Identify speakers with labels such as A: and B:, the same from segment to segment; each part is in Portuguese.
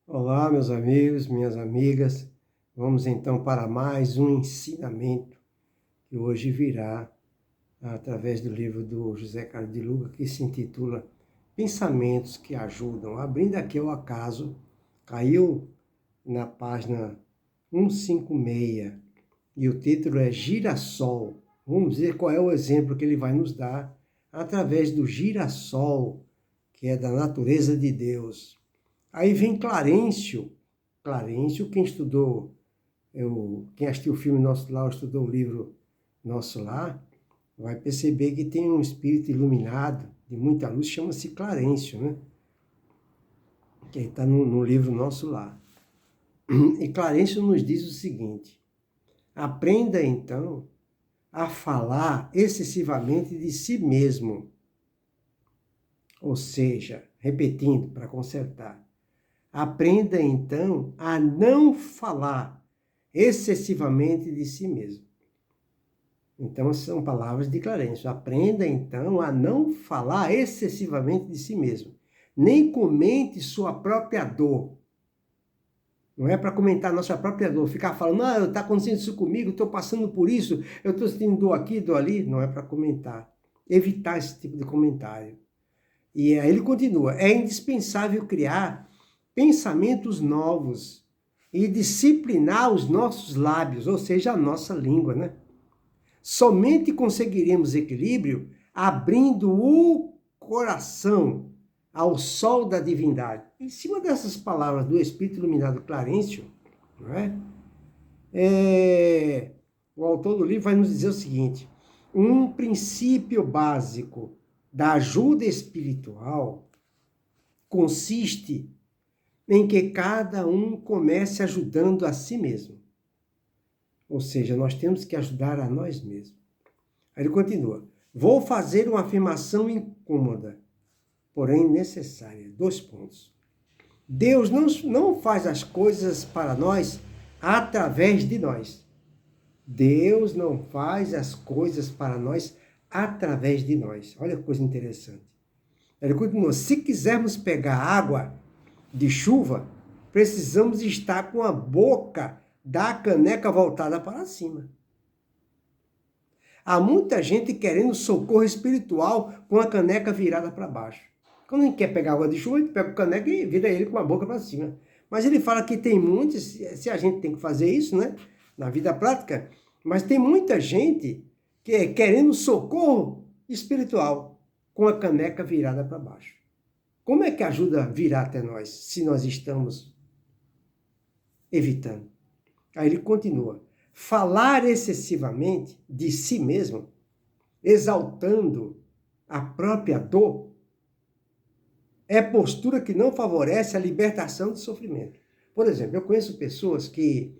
A: Olá, meus amigos, minhas amigas. Vamos então para mais um ensinamento que hoje virá através do livro do José Carlos de Luca, que se intitula Pensamentos que Ajudam. Abrindo aqui ao acaso, caiu na página 156 e o título é Girassol. Vamos ver qual é o exemplo que ele vai nos dar através do girassol, que é da natureza de Deus. Aí vem Clarencio. Clarencio, quem estudou, quem assistiu o filme Nosso Lar, estudou o livro Nosso Lar, vai perceber que tem um espírito iluminado, de muita luz, chama-se Clarencio, né? Que está no livro Nosso Lar. E Clarencio nos diz o seguinte: aprenda então a falar excessivamente de si mesmo. Ou seja, repetindo para consertar, aprenda então a não falar excessivamente de si mesmo. Então, são palavras de Clarencio. Aprenda então a não falar excessivamente de si mesmo. Nem comente sua própria dor. Não é para comentar nossa própria dor, ficar falando, está acontecendo isso comigo, estou passando por isso, eu estou sentindo dor aqui, dor ali. Não é para comentar. Evitar esse tipo de comentário. E aí ele continua: é indispensável criar pensamentos novos e disciplinar os nossos lábios, ou seja, a nossa língua, né? Somente conseguiremos equilíbrio abrindo o coração ao sol da divindade. Em cima dessas palavras do Espírito Iluminado Clarencio, não é? O autor do livro vai nos dizer o seguinte: um princípio básico da ajuda espiritual consiste em que cada um comece ajudando a si mesmo. Ou seja, nós temos que ajudar a nós mesmos. Aí ele continua: vou fazer uma afirmação incômoda, porém necessária. 2 pontos. Deus não faz as coisas para nós através de nós. Deus não faz as coisas para nós através de nós. Olha que coisa interessante. Ele continua: se quisermos pegar água de chuva, precisamos estar com a boca da caneca voltada para cima. Há muita gente querendo socorro espiritual com a caneca virada para baixo. Quando a gente quer pegar água de chuva, a gente pega a caneca e vira ele com a boca para cima. Mas ele fala que tem muitos, se a gente tem que fazer isso, né, na vida prática, mas tem muita gente que é querendo socorro espiritual com a caneca virada para baixo. Como é que ajuda a virar até nós, se nós estamos evitando? Aí ele continua: falar excessivamente de si mesmo, exaltando a própria dor, é postura que não favorece a libertação do sofrimento. Por exemplo, eu conheço pessoas que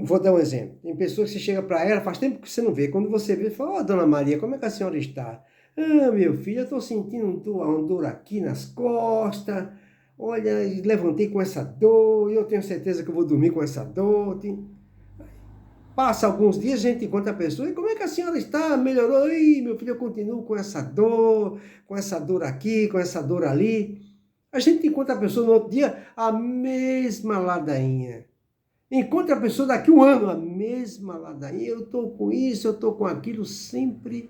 A: vou dar um exemplo. Tem pessoas que você chega para ela, faz tempo que você não vê. Quando você vê, fala: dona Maria, como é que a senhora está? Meu filho, eu estou sentindo uma dor aqui nas costas. Olha, levantei com essa dor, e eu tenho certeza que eu vou dormir com essa dor. Passa alguns dias, a gente encontra a pessoa: e como é que a senhora está? Melhorou? Ih, meu filho, eu continuo com essa dor aqui, com essa dor ali. A gente encontra a pessoa no outro dia, a mesma ladainha. Encontra a pessoa daqui um ano, a mesma ladainha. Eu estou com isso, eu estou com aquilo, sempre.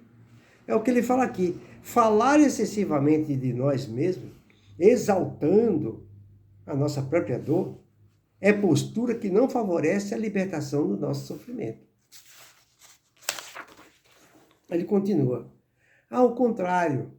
A: É o que ele fala aqui: falar excessivamente de nós mesmos, exaltando a nossa própria dor, é postura que não favorece a libertação do nosso sofrimento. Ele continua: ao contrário,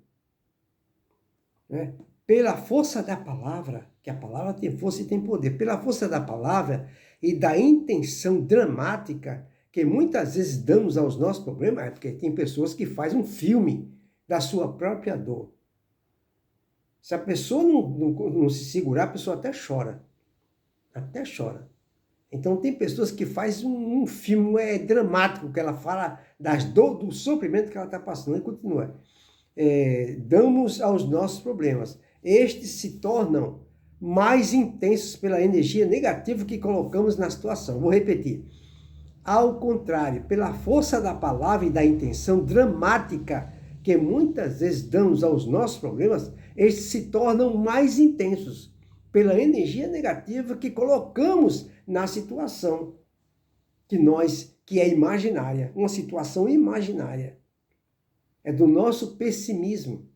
A: né, pela força da palavra, que a palavra tem força e tem poder, pela força da palavra e da intenção dramática que muitas vezes damos aos nossos problemas, porque tem pessoas que fazem um filme da sua própria dor. Se a pessoa não se segurar, a pessoa até chora. Até chora. Então tem pessoas que fazem um filme dramático, que ela fala das dores, do sofrimento que ela está passando. E continua: damos aos nossos problemas. Estes se tornam mais intensos pela energia negativa que colocamos na situação. Vou repetir: ao contrário, pela força da palavra e da intenção dramática que muitas vezes damos aos nossos problemas, eles se tornam mais intensos pela energia negativa que colocamos na situação que é imaginária, uma situação imaginária. É do nosso pessimismo,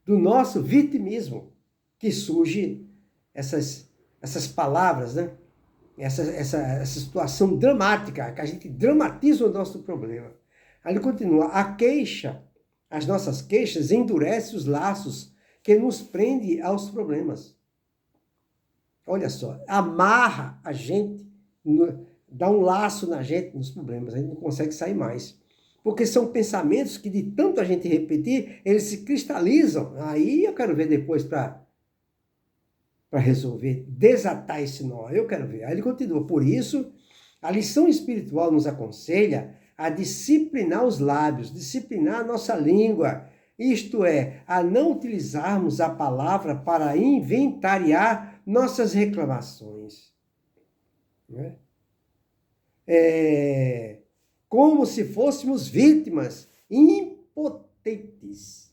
A: do nosso vitimismo, que surge essas palavras, né? Essa situação dramática, que a gente dramatiza o nosso problema. Aí ele continua, as nossas queixas endurecem os laços que nos prende aos problemas. Olha só, amarra a gente, dá um laço na gente nos problemas, a gente não consegue sair mais. Porque são pensamentos que de tanto a gente repetir, eles se cristalizam. Aí eu quero ver depois para resolver, desatar esse nó. Eu quero ver. Aí ele continua. Por isso, a lição espiritual nos aconselha a disciplinar os lábios, disciplinar a nossa língua. Isto é, a não utilizarmos a palavra para inventariar nossas reclamações. Não é? Como se fôssemos vítimas impotentes,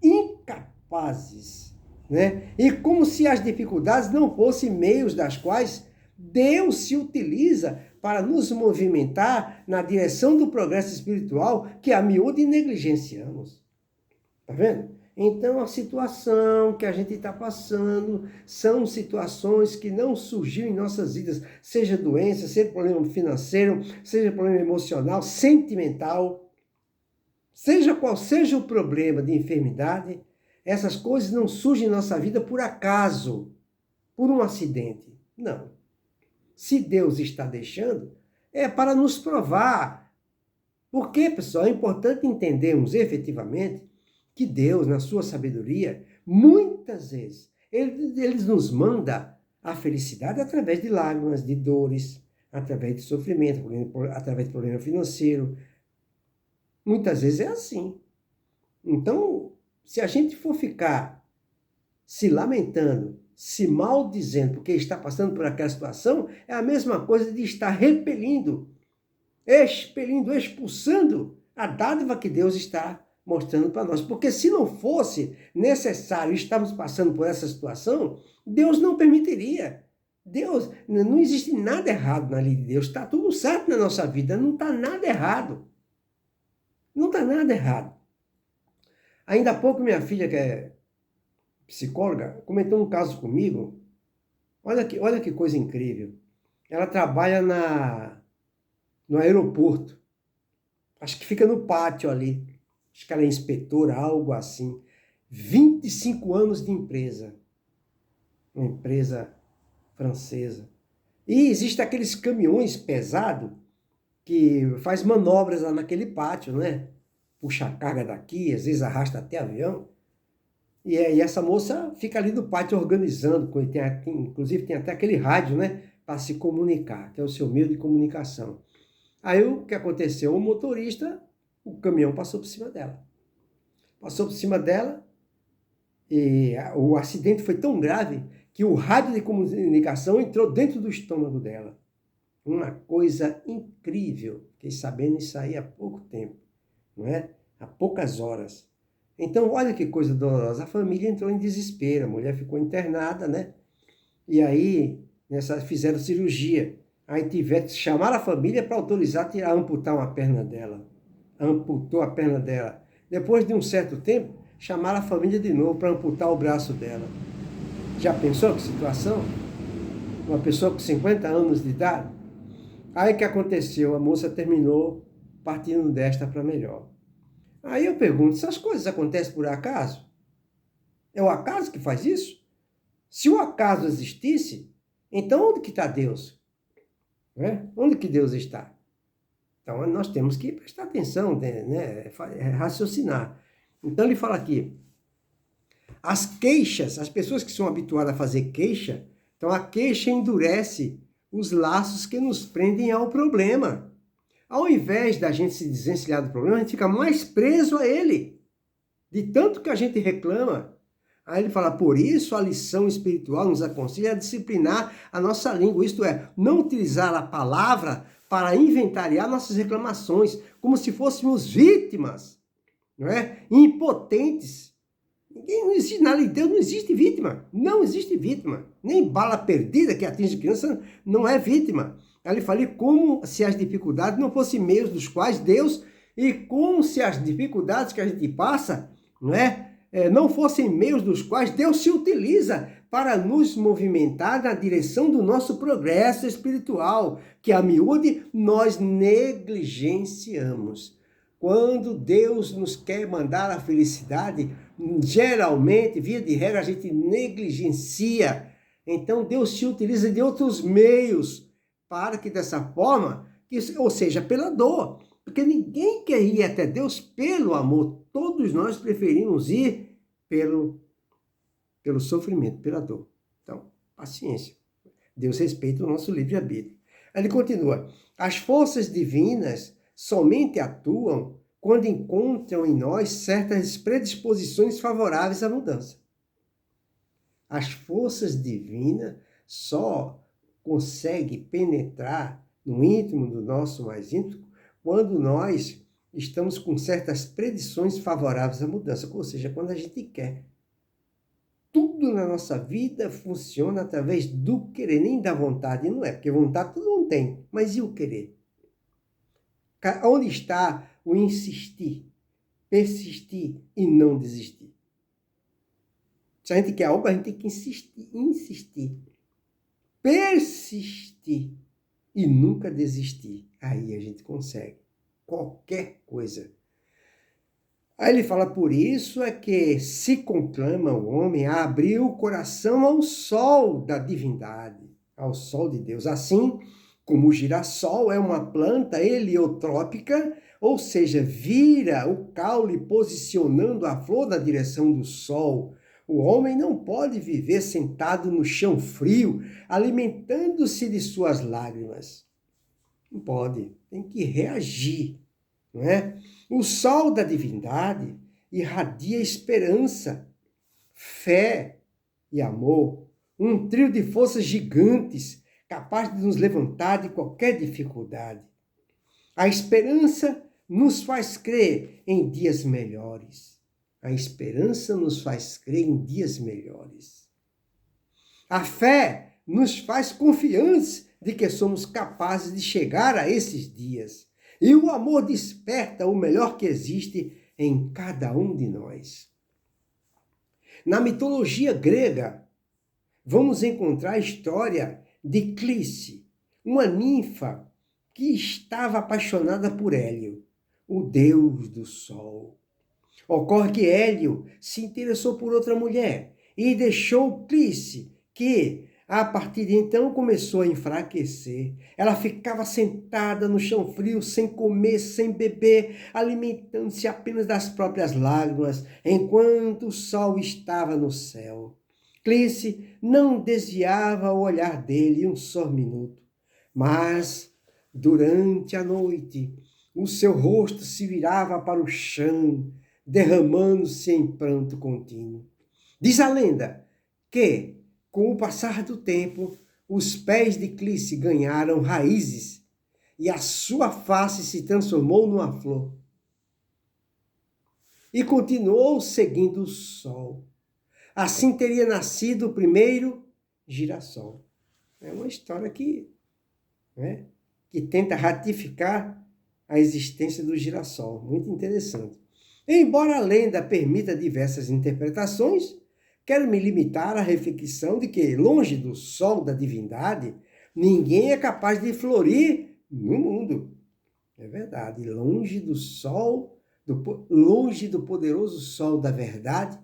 A: incapazes, né? E como se as dificuldades não fossem meios das quais Deus se utiliza para nos movimentar na direção do progresso espiritual que a miúde negligenciamos. Tá vendo? Então, a situação que a gente está passando são situações que não surgiram em nossas vidas, seja doença, seja problema financeiro, seja problema emocional, sentimental, seja qual seja o problema de enfermidade, essas coisas não surgem em nossa vida por acaso, por um acidente. Não. Se Deus está deixando, é para nos provar. Porque, pessoal, é importante entendermos efetivamente que Deus, na sua sabedoria, muitas vezes, Ele nos manda a felicidade através de lágrimas, de dores, através de sofrimento, através de problema financeiro. Muitas vezes é assim. Então, se a gente for ficar se lamentando, se maldizendo porque está passando por aquela situação, é a mesma coisa de estar repelindo, expelindo, expulsando a dádiva que Deus está mostrando para nós. Porque se não fosse necessário estarmos passando por essa situação, Deus não permitiria. Deus, não existe nada errado na lei de Deus, está tudo certo na nossa vida, não está nada errado. Não está nada errado. Ainda há pouco minha filha, que é psicóloga, comentou um caso comigo. Olha que coisa incrível. Ela trabalha no aeroporto. Acho que fica no pátio ali. Acho que ela é inspetora, algo assim. 25 anos de empresa. Uma empresa francesa. E existem aqueles caminhões pesados que faz manobras lá naquele pátio, né? Puxa a carga daqui, às vezes arrasta até avião. E essa moça fica ali no pátio organizando, inclusive tem até aquele rádio, né? Para se comunicar, tem o seu meio de comunicação. Aí o que aconteceu? O motorista, o caminhão passou por cima dela. Passou por cima dela e o acidente foi tão grave que o rádio de comunicação entrou dentro do estômago dela. Uma coisa incrível. Fiquei sabendo isso aí há pouco tempo, não é? Há poucas horas. Então, olha que coisa dolorosa. A família entrou em desespero, a mulher ficou internada, né? E aí, fizeram cirurgia. Aí tiveram que chamar a família para autorizar amputar uma perna dela. Amputou a perna dela. Depois de um certo tempo, chamaram a família de novo para amputar o braço dela. Já pensou que situação? Uma pessoa com 50 anos de idade? Aí o que aconteceu? A moça terminou partindo desta para melhor. Aí eu pergunto, essas coisas acontecem por acaso? É o acaso que faz isso? Se o acaso existisse, então onde que está Deus? Onde que Deus está? Então nós temos que prestar atenção, né? Raciocinar. Então ele fala aqui, as queixas, as pessoas que são habituadas a fazer queixa, então a queixa endurece os laços que nos prendem ao problema. Ao invés da gente se desvencilhar do problema, a gente fica mais preso a ele. De tanto que a gente reclama. Aí ele fala, por isso a lição espiritual nos aconselha a disciplinar a nossa língua. Isto é, não utilizar a palavra para inventariar nossas reclamações, como se fôssemos vítimas, não é? Impotentes, Não existe, na lei de Deus não existe vítima. Não existe vítima. Nem bala perdida que atinge criança não é vítima. Ali falei como se as dificuldades não fossem meios dos quais Deus, e como se as dificuldades que a gente passa, não fossem meios dos quais Deus se utiliza para nos movimentar na direção do nosso progresso espiritual, que a miúde nós negligenciamos. Quando Deus nos quer mandar a felicidade, geralmente, via de regra, a gente negligencia. Então Deus se utiliza de outros meios para que dessa forma, ou seja, pela dor. Porque ninguém quer ir até Deus pelo amor. Todos nós preferimos ir pelo sofrimento, pela dor. Então, paciência. Deus respeita o nosso livre-arbítrio. Ele continua. As forças divinas somente atuam quando encontram em nós certas predisposições favoráveis à mudança. As forças divinas só conseguem penetrar no íntimo do nosso mais íntimo quando nós estamos com certas predições favoráveis à mudança, ou seja, quando a gente quer. Tudo na nossa vida funciona através do querer, nem da vontade, não é? Porque vontade todo mundo tem, mas e o querer? Onde está o insistir, persistir e não desistir? Se a gente quer algo, a gente tem que insistir, persistir e nunca desistir. Aí a gente consegue qualquer coisa. Aí ele fala, por isso é que se conclama o homem a abrir o coração ao sol da divindade, ao sol de Deus. Assim como o girassol é uma planta heliotrópica, ou seja, vira o caule posicionando a flor na direção do sol. O homem não pode viver sentado no chão frio, alimentando-se de suas lágrimas. Não pode, tem que reagir, não é? O sol da divindade irradia esperança, fé e amor, um trio de forças gigantes capaz de nos levantar de qualquer dificuldade. A esperança nos faz crer em dias melhores. A esperança nos faz crer em dias melhores. A fé nos faz confiantes de que somos capazes de chegar a esses dias. E o amor desperta o melhor que existe em cada um de nós. Na mitologia grega, vamos encontrar a história de Clíci, uma ninfa que estava apaixonada por Hélio, o deus do sol. Ocorre que Hélio se interessou por outra mulher e deixou Clíci, que a partir de então começou a enfraquecer. Ela ficava sentada no chão frio, sem comer, sem beber, alimentando-se apenas das próprias lágrimas, enquanto o sol estava no céu. Clíci não desviava o olhar dele um só minuto, mas durante a noite o seu rosto se virava para o chão, derramando-se em pranto contínuo. Diz a lenda que, com o passar do tempo, os pés de Clíci ganharam raízes e a sua face se transformou numa flor. E continuou seguindo o sol. Assim teria nascido o primeiro girassol. É uma história que tenta ratificar a existência do girassol. Muito interessante. Embora a lenda permita diversas interpretações, quero me limitar à reflexão de que, longe do sol da divindade, ninguém é capaz de florir no mundo. É verdade, longe do sol, longe do poderoso sol da verdade,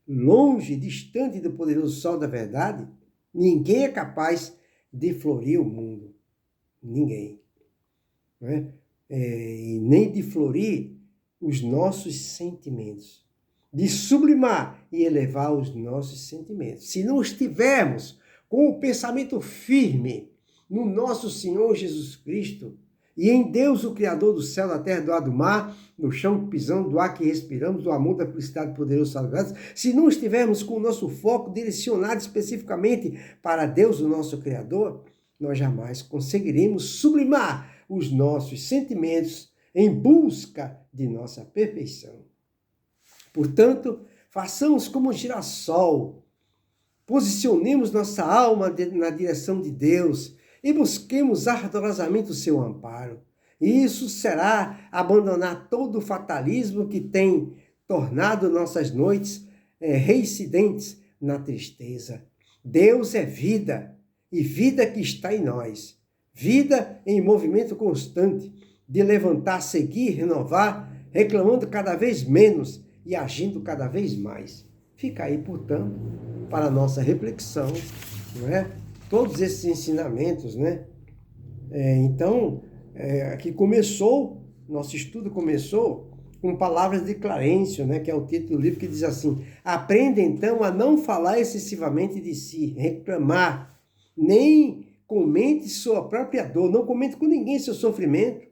A: longe, distante do poderoso sol da verdade, ninguém é capaz de florir o mundo. Ninguém. E nem de florir os nossos sentimentos. De sublimar e elevar os nossos sentimentos. Se não estivermos com o pensamento firme no nosso Senhor Jesus Cristo e em Deus, o Criador do céu, da terra, do ar, do mar, no chão que pisamos, do ar que respiramos, do amor, da felicidade, do poderoso, salvados, se não estivermos com o nosso foco direcionado especificamente para Deus, o nosso Criador, nós jamais conseguiremos sublimar os nossos sentimentos em busca de nossa perfeição. Portanto, Façamos como um girassol. Posicionemos nossa alma na direção de Deus e busquemos ardorosamente o seu amparo. E isso será abandonar todo o fatalismo que tem tornado nossas noites reincidentes na tristeza. Deus é vida, e vida que está em nós. Vida em movimento constante, de levantar, seguir, renovar, reclamando cada vez menos e agindo cada vez mais. Fica aí, portanto, para a nossa reflexão, não é? Todos esses ensinamentos, né? Aqui nosso estudo começou com palavras de Clarencio, né? Que é o título do livro, que diz assim: aprenda então a não falar excessivamente de si, reclamar, nem comente sua própria dor, não comente com ninguém seu sofrimento,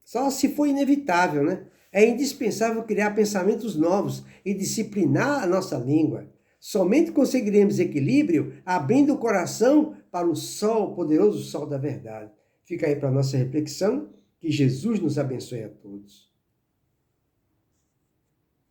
A: só se for inevitável, né? É indispensável criar pensamentos novos e disciplinar a nossa língua. Somente conseguiremos equilíbrio abrindo o coração para o sol, o poderoso sol da verdade. Fica aí para a nossa reflexão. Que Jesus nos abençoe a todos.